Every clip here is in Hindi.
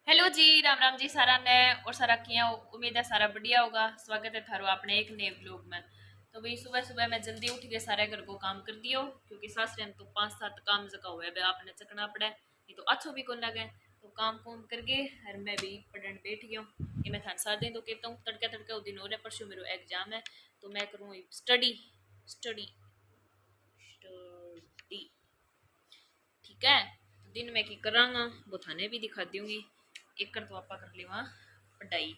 हेलो जी, राम राम जी सारा ने। और सारा किया उम्मीद है सारा बढ़िया होगा। स्वागत है थारो अपने एक नए व्लॉग में। तो भाई सुबह सुबह मैं जल्दी उठ के सारे घर को काम कर दियो, क्योंकि सासरे में तो 5-7 काम जगह हुए भाई आपने चकना पड़े, ये तो अच्छो भी कौन लगे। तो काम कुम करके और मैं भी पढ़ने बैठ गया हूँ। ये मैं थान साथ दिन तो कहता हूँ तड़के तड़के दिन हो रहे, परसों मेरा एग्जाम है तो मैं करूँ स्टडी स्टडी स्टडी। ठीक है, तो दिन में की करांगा वो थाने भी दिखा दूंगी। एक कर तो आपा कर लेवा पढ़ाई।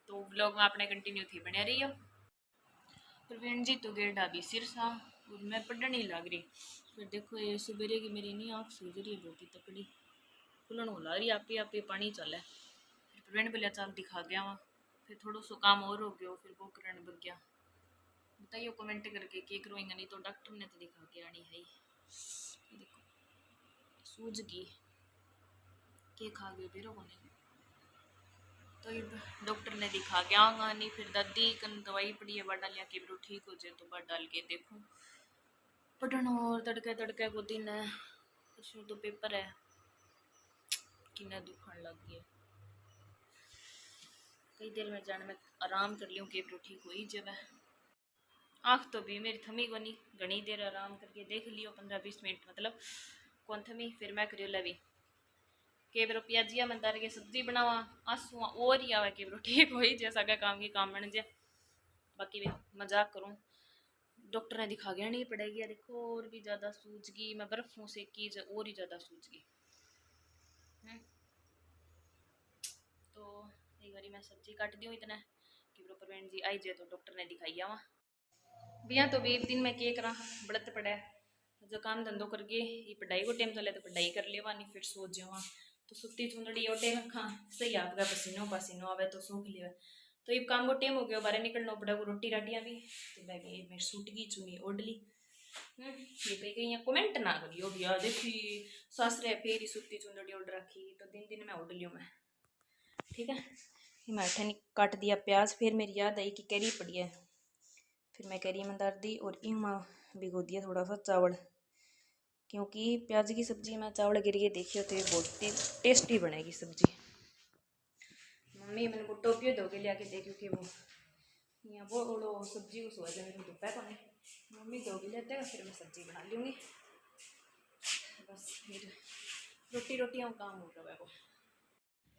तो ब्लॉग में आपने कंटिन्यू थी बने रही हो। प्रवीण जी तो गेट डाबी सिरसा और मैं पढ़ने ही लग रही। फिर देखो ये सुबेरे की मेरी नहीं आँख सूझ रही है बहुत ही तकड़ी, खुलन हो ला रही आप ही पानी चले। फिर प्रवीण बोलिया चल दिखा गया वहाँ। फिर थोड़ा सो काम और हो गया, फिर वो करने बग गया। बताइए कमेंट करके के करोएंगे, नहीं तो डॉक्टर ने तो दिखा के आनी है। ये देखो सूझ गई, के खा गए फिर को नहीं। तो ये डॉक्टर ने दिखा के आऊँगा, नहीं फिर दादी कन दवाई पड़ी है बार डालिया के ठीक हो जाए तो बार डाल के देखूँ। पढ़ना और तड़के तड़के को दिन है, परसों तो पेपर है। किन्ना दुखन लग गया, कई देर में जाने में आराम कर लियो के ठीक हो ही जाए। आँख तो भी मेरी थमी बनी, घनी देर आराम करके देख लियो 15-20 मिनट मतलब कौन थमी। फिर मैं करियो लवी के बरो प्याजिया मंदार के सब्जी बनावा, आंसू और ही आवे के बरो ठीक हो ही जैसा का काम की काम बन जाए। बाकी भी मजाक करूँ, डॉक्टर ने दिखा गया नहीं पड़ेगी। देखो और भी ज़्यादा सूझ गई, मैं बर्फ से की और ही ज़्यादा सूझ गई। तो एक बारी मैं सब्जी काट दी इतना कि प्रवीण जी आई जाए तो डॉक्टर ने दिखाई आवा। भैया तो भी एक दिन में के करा बड़त पड़ा है, जो काम धंधो करके ये पढ़ाई को टाइम चले तो पढ़ाई कर लेवा, नहीं फिर सो जावा। तो सुती चुंदड़ी और टाइम खा सही आपका पसीनो पसीनो आवे तो सूख लिया। तो ये काम को टाइम हो गया, बाहर निकलना पड़ा को रोटी राटियाँ भी। तो मैं भी मेरी सूट की चुनी ओढ़ ली। ये कहीं कहीं कमेंट ना करियो भैया देखी सासरे फिर सुती चुंदड़ी ओढ़ रखी, तो दिन दिन में ओढ़ लियो मैं। ठीक है, मैं काट दिया प्याज, फिर मेरी याद आई कि कैरी पड़ी है। फिर मैं कैरी में डाल दी और इमा भिगो दिया थोड़ा सा चावल, क्योंकि प्याज की सब्जी में चावल गिर के देखियो तो ये बहुत ही टेस्टी बनेगी सब्जी। मम्मी मैंने को टोपियो धो के लिया के देखियो कि वो यहाँ वो ओड़ो सब्जी को सोच मेरे को धुपा को मम्मी धो के लेते हैं, फिर मैं सब्जी बना लूँगी। बस फिर रोटी रोटियाँ काम हो रहा है वो।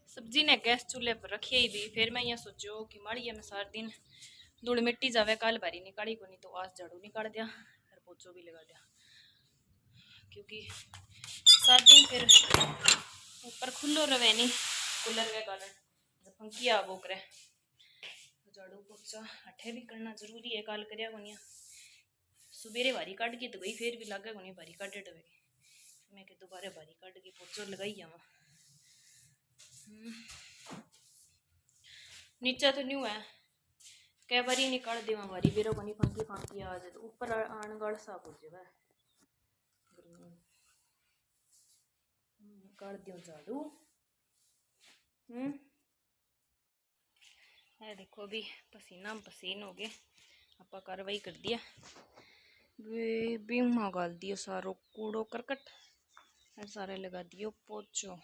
सब्जी ने गैस चूल्हे पर रखी ही भी, फिर मैं यहाँ सोचो कि माड़ी मैं सारा दिन धूल मिट्टी जावे, काल बारी निकाली को नहीं तो आज झाड़ू निकाल दिया और पोछो भी लगा दिया, क्योंकि सात दिन फिर ऊपर खुलो रहे नहीं कूलर के कारण, जब पंखिया वो करे झाड़ू पोछा हठे भी करना जरूरी है। काल कर सुबेरे भारी काट की तो गई, फिर भी लागे को नहीं भारी काटे डबेगी। मैं कि दोबारा भारी काट के पोछो लगाई जावा। नीचे तो न्यू है कई बारी निकाल देवा बारी बेरो को नहीं पंखी फांकी आ जाए तो ऊपर आनगढ़ साफ हो जाए। निकाल दियो झाड़ू। है देखो भी पसीना पसीन हो गए, आप कार्रवाई कर दिया वे बीमा गाल दियो सारो कूड़ो करकट और सारे लगा दियो पोचो।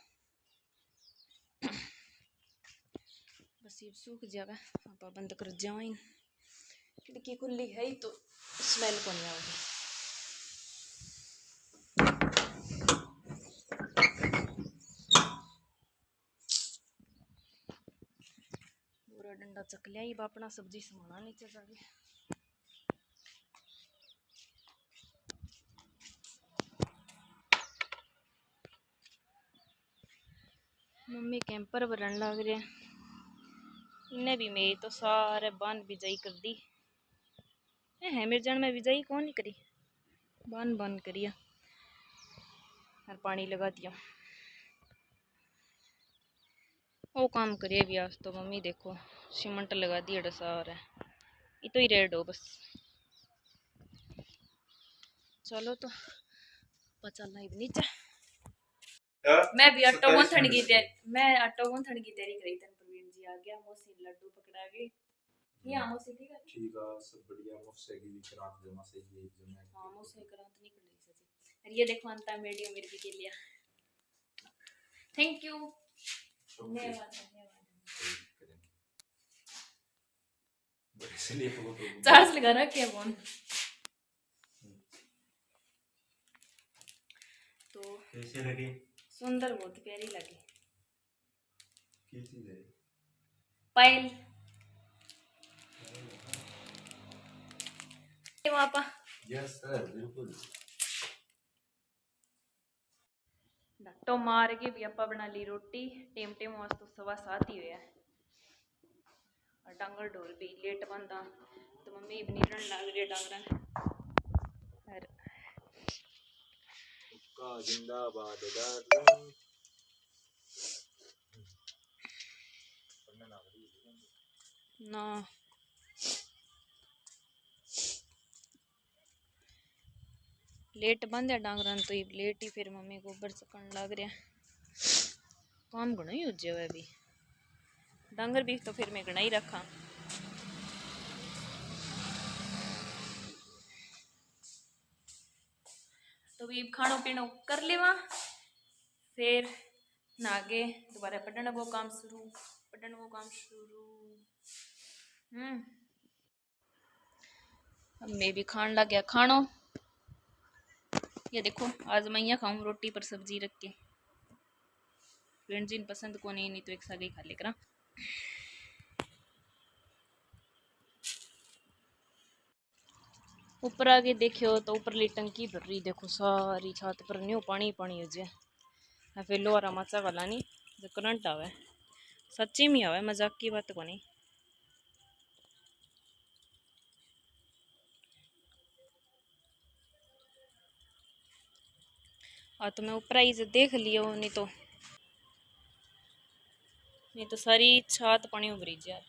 बस ये सूख जाएगा, आप बंद कर जाओ। खिड़की खुली है तो स्मेल को नहीं आएगी। पूरा डंडा चक लिया, अपना सब्जी समाना नीचे जाके। मम्मी कैंपर भरन लग रहे, इन्हें भी मेरी तो सारे बांध बिजाई कर दी है। मेरे जन में बिजाई कौन नहीं करी, बांध बंद करिया और पानी लगा दिया। वो काम करिए भी आज तो मम्मी देखो सीमेंट लगा दिया सारा, ये तो ही रेड हो बस। चलो तो चलना ही नीचे। मैं भी आटो गूंथन की तैयारी करी थी। प्रवीण जी आ गया, मौसी लड्डू पकड़ा गई। यहाँ मौसी ठीक है सब बढ़िया। मौसी की करात जमा से ये जमा हां मौसी करात नहीं कर रही सची। और ये देखो अंता वीडियो मेरे भी के लिया, थैंक यू। चार्ज लगा रखा है फोन। तो कैसे लगे? सुंदर, बहुत प्यारी लगी। कैसी है? पायल पापा। यस सर, बिल्कुल। डट्टो मार के भी आपा बना ली रोटी। टेम टेम वास्तु 7:15 ही हुआ है। और डांगर ढोल भी लेट बनता तो मम्मी भी नीरण लाग रही डांगरा। का जिंदाबाद डार्लिंग। ना लेट बंद है डांगरन तो ये लेट ही फिर मम्मी गोबर सकन लग रहा। काम घणो ही उजे हुआ भी डांगर भी तो फिर मैं घना ही रखा। तो भी खानो पीनो कर लेवा फिर नागे दोबारा पढ़ने वो काम शुरू। अब मैं भी खान लग गया खानो। ये देखो आज मैं यहाँ खाऊं रोटी पर सब्जी रख के। फ्रेंड जिन पसंद को नहीं तो एक साथ ही खा लेकर। ऊपर आगे देखियो तो ऊपरली टंकी भर रही देखो सारी छत पर न्यू पानी पानी हो जाए। फिर लोहारा माचा वाला नहीं जो करंट आवे सच्ची में आवे मजाक की बात को नहीं। तो मैं ऊपर आई से देख लियो नहीं तो सारी छत पानी उभरी यार।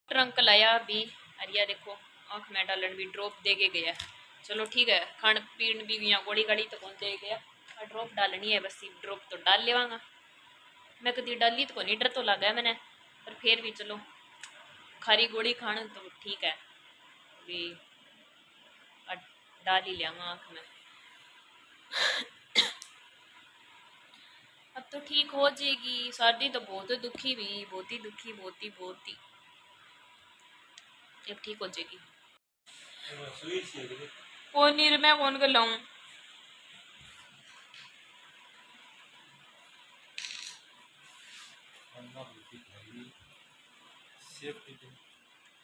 ट्रंक लाया भी अरिया देखो आँख में डालन भी ड्रॉप दे के गया। चलो ठीक है खान पीन भी गया गोड़ी गाड़ी तो कौन दे गया। ड्रॉप डालनी है बस ड्रॉप तो डाल लेवांगा। मैं कभी डाली तो नहीं डर तो लगा है मैंने पर फिर भी चलो खारी गोड़ी खान तो ठीक है भी डाल ही लिया आँख में। अब तो ठीक हो जाएगी। सर्दी तो बहुत दुखी भी बहुत ही दुखी बहुत ही अब ठीक हो जाएगी। कौन नहीं मैं कौन कर लाऊं।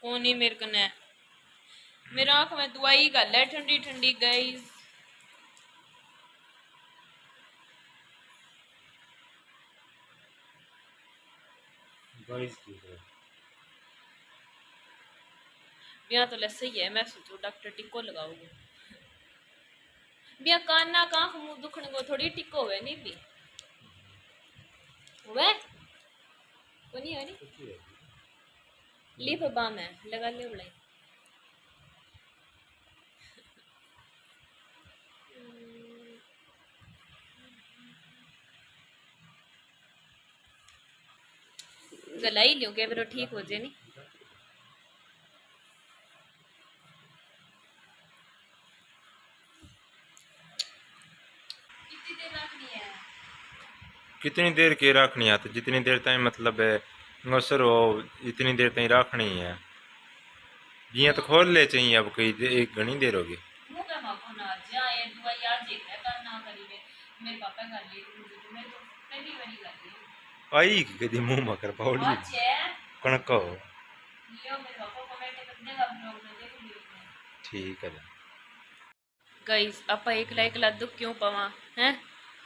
कौन नहीं मेरे कने मेरा आँख में दवाई गल है ठंडी ठंडी गाइस। बिया तो सही है मैं सोचू डॉक्टर टिक्को लगाओगे बिया काना का मुंह दुखने को थोड़ी टिक्को हुए नहीं भी हुए को नहीं है नहीं लिप बाम है लगा ले बड़ाई। गला ही लियो के फिर ठीक हो जाए नहीं। कितनी देर की रखनी है तो जितनी देर तक मतलब नौसर हो इतनी देर तक रखनी है। जिया तो खोल ले चाहिए अब कई एक घनी देर होगी। आई कदी मुंह मकर पाउली कणक हो ठीक है गाइस आपा एकला दुख क्यों पावा हैं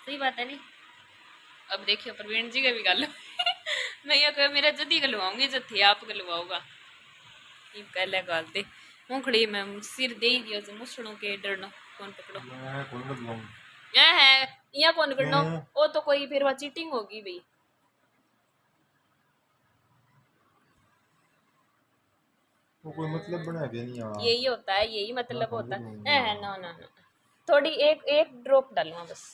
सही बात है नहीं। अब देखियो प्रवीण जी का भी गल मैं ये कह मेरा जदी गलवाऊंगी जथे आप गलवाओगा कहले गाल दे मूंगखड़ी में सिर दे ही दियो मुसड़ों के डरनो कौन पकड़ो ये है या कौन करनो वो तो कोई फिर वह चीटिंग होगी भाई। वो कोई मतलब बना के नहीं यार। यही होता है यही मतलब होता है नो नो नो थोड़ी एक एक ड्रॉप डालूंगा बस।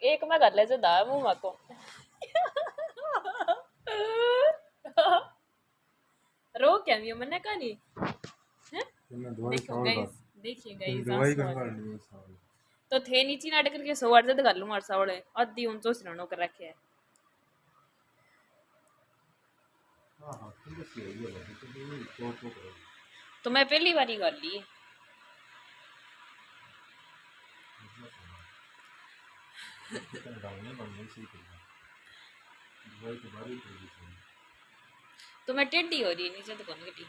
एक मैं कर ले जो दा मुंह मको क्या भी मैंने कहा नहीं हैं? देखो गाइस, देखिए गाइस तो थे नीचे नाटक करके 100 बार जद कर लूंगा सावड़े आधी ऊंचो सिरानो कर रखे है। तो मैं पहली बार ही कर ली। तो मैं टेढ़ी हो रही है नीचे तो कौन घटी।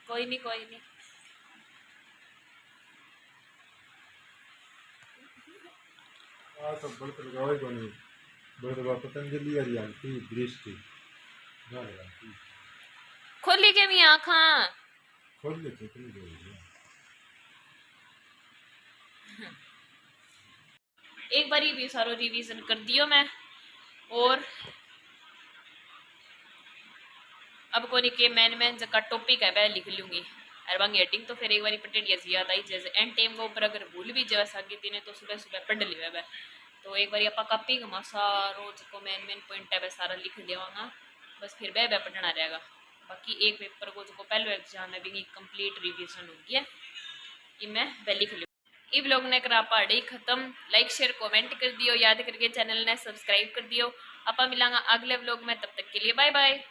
कोई नहीं कोई नहीं। तो बड़े लगाओ को नहीं बड़े लगा पतंजलि वाली आंटी दृष्टि खोली के भी आँखा खोल ले कितनी देर एक बार भी सारो रिवीजन कर दियो मैं। और अब कोनी के मैन जका टॉपिक है वह लिख लूंगी और बाकी हेडिंग तो फिर एक बार पटेडिया से याद आई जैसे एंड टाइम के ऊपर अगर भूल भी जा सके तीने तो सुबह सुबह पढ़ लिया वह। तो एक बार आप कॉपी में सारो जो मेन पॉइंट है वह सारा लिख देवांगा बस फिर वह पढ़ना रहेगा। बाकी एक पेपर को जो पहले एग्जाम है भी कंप्लीट रिविजन होगी है ये मैं वह लिख लूँ। ई ब्लॉग ने करा पढ़ाई खत्म। लाइक शेयर कमेंट कर दियो याद करके चैनल ने सब्सक्राइब कर दियो। आपा मिलांगा अगले ब्लॉग में तब तक के लिए बाय बाय।